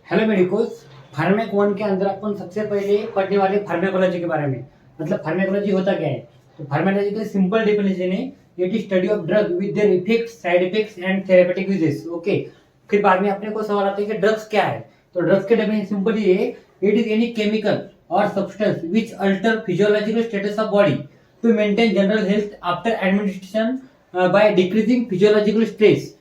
Hello medicos. फार्मेक one के अंदर अपन सबसे पहले पढ़ने वाले फार्मेकोलॉजी के बारे में। मतलब फार्मेकोलॉजी होता क्या है? तो फार्मेकोलॉजी का सिंपल डेफिनेशन है, it is study of drug with their effects, side effects and therapeutic uses. Okay, फिर बाद में अपने को सवाल आता है कि ड्रग्स क्या है। तो ड्रग्स के डेफिनेशन सिंपल ही है, it is any chemical or substance which alter physiological status of body to maintain general health after administration by decreasing physiological stress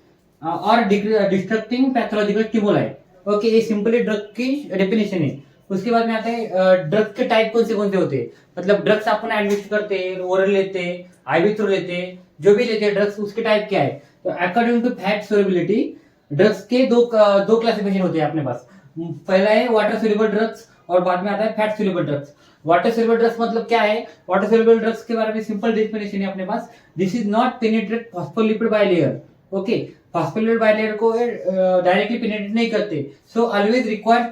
or destructing pathological stimuli. Okay, ये simply drug की definition है। उसके बाद में आता है ड्रग के type कौन से होते हैं। मतलब ड्रग्स अपन एडमिनिस्टर करते हैं, ओरल लेते हैं, आईवी थ्रू लेते हैं, जो भी लेते हैं ड्रग्स, उसके टाइप क्या है। तो according to fat solubility drugs के दो क्लासिफिकेशन होते हैं अपने पास। पहला है वाटर सोल्यूबल ड्रग्स और बाद में आता है fat soluble drugs. Water soluble drugs मतलब क्या है? वाटर सोल्यूबल ड्रग्स के बारे में सिंपल डेफिनेशन है अपने पास, this is not penetrate phospholipid bilayer. Okay, phospholipid bilayer को डायरेक्टली पेनिट्रेट नहीं करते, सो ऑलवेज रिक्वायर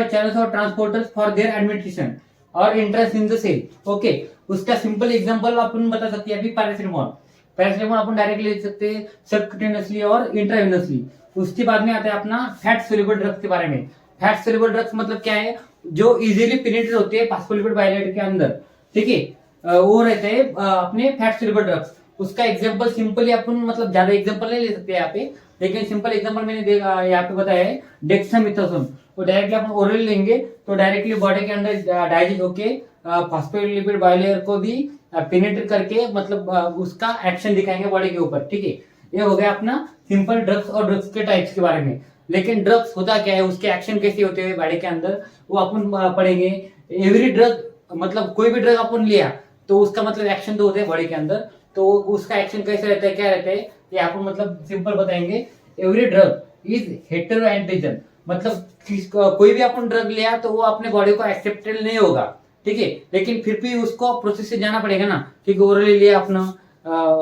चैनल्स और ट्रांसपोर्टर्स फॉर देयर एडमिनिस्ट्रेशन और entrance in the cell. Okay, उसका सिंपल एग्जांपल अपन बता सकते हैं अभी पैरासिटामोल अपन डायरेक्टली ले सकते हैं सबक्यूटेनियसली और इंट्रावेनसली। उसके बाद में आता है अपना फैट सोल्यूबल ड्रग्स के बारे में। फैट सोल्यूबल ड्रग्स मतलब क्या है? जो इजीली पेनिट्रेट होते हैं फॉस्फोलिपिड बाइलेयर के अंदर, ठीक है, वो रहते हैं अपने फैट सोल्यूबल ड्रग्स। उसका एग्जांपल सिंपली अपन मतलब ज्यादा एग्जांपल नहीं ले सकते यहाँ पे, लेकिन सिंपल एग्जांपल मैंने यहाँ पे बताया है डेक्सामेथासोन। तो डायरेक्टली अपन ओरल लेंगे तो डायरेक्टली बॉडी के अंदर डाइजेस्ट होके फॉस्फोलिपिड बाइलेयर को भी पेनिट्रेट करके मतलब उसका एक्शन दिखाएंगे बॉडी के ऊपर, ठीक है। ये हो गया अपना सिंपल ड्रग्स और ड्रग्स के टाइप्स के बारे में। लेकिन ड्रग्स होता क्या है, उसके एक्शन कैसे होते हैं बॉडी के अंदर, वो अपन पढ़ेंगे। एवरी ड्रग मतलब कोई भी ड्रग अपन लिया तो उसका मतलब एक्शन तो होते हैं बॉडी के अंदर, तो उसका एक्शन कैसे रहता है, क्या रहता है, ये आपको मतलब सिंपल बताएंगे। Every drug is hetero antigen, मतलब कोई भी अपन ड्रग लिया तो वो अपने बॉडी को एक्सेप्टेबल नहीं होगा, ठीक है। लेकिन फिर भी उसको प्रोसेस से जाना पड़ेगा ना, क्योंकि ओरली लिया अपना,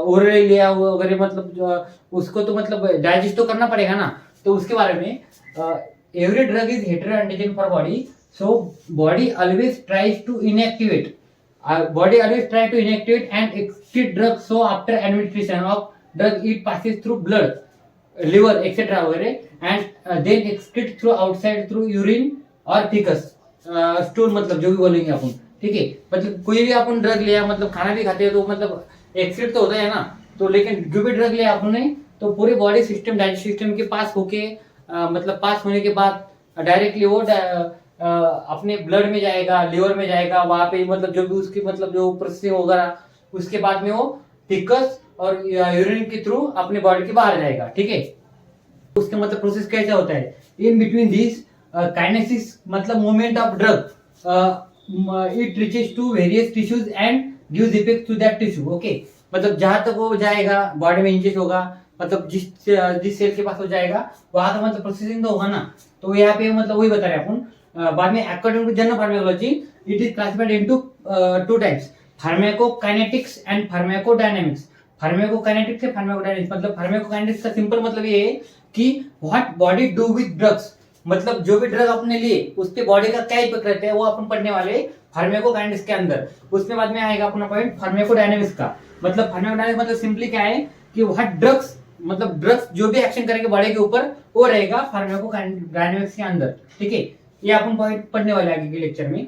ओरली लिया वगैरह, मतलब उसको तो मतलब डाइजेस्ट तो करना पड़ेगा ना। तो उसके बारे में every drug is hetero antigen for body, so body always tries to inactivate body always try to inactivate and excrete drug, so after administration of drug it passes through blood, liver etc वगैरह and then excrete through outside through urine or feces, stool, मतलब जो भी बोलेंगे अपन, ठीक है। मतलब कोई भी अपन ड्रग लिया, मतलब खाना भी खाते हैं तो मतलब एक्सक्रीट तो होता है ना, तो लेकिन जो भी ड्रग लिया आपने तो पूरे बॉडी सिस्टम डाइजेस्ट सिस्टम के पास होके मतलब पास होने के बाद डायरेक्टली वो अपने ब्लड में जाएगा, लिवर में जाएगा, वहां पे मतलब जो भी उसकी मतलब जो प्रोसेसिंग होगा, उसके बाद में वो फिकस और यूरिन के थ्रू अपने बॉडी के बाहर जाएगा, ठीक है। उसका मतलब प्रोसेस कैसे होता है? इन बिटवीन दिस काइनेसिस मतलब movement of drug it reaches to various tissues and gives effect to that tissue. Okay, मतलब जहां तक वो जाएगा बॉडी में इंजेक्ट होगा, मतलब जिस सेल के पास हो जाएगा वहां तो मतलब प्रोसेसिंग तो होगा ना। तो यहाँ पे मतलब वही बता रहे अपन। बाद में according to general pharmacology it is classified into two types, pharmacokinetics and pharmacodynamics. Pharmacokinetics से फार्माकोडायनामिक्स, मतलब फार्माकोकाइनेटिक्स का सिंपल मतलब ये है कि what body do with drugs, मतलब जो भी ड्रग अपने लिए उसके बॉडी का क्या इफेक्ट रहता है वो अपन पढ़ने वाले फार्माकोकाइनेटिक्स के अंदर। उसके बाद में आएगा अपना पॉइंट फार्माकोडायनामिक्स का। मतलब फार्माकोडायनामिक्स मतलब सिंपली क्या है कि व्हाट ड्रग्स, मतलब ड्रग्स जो भी एक्शन करेंगे बॉडी के ऊपर वो रहेगा फार्माकोडायनामिक्स के अंदर, ठीक है। ये अपन पॉइंट पढ़ने वाले आगे के लेक्चर में।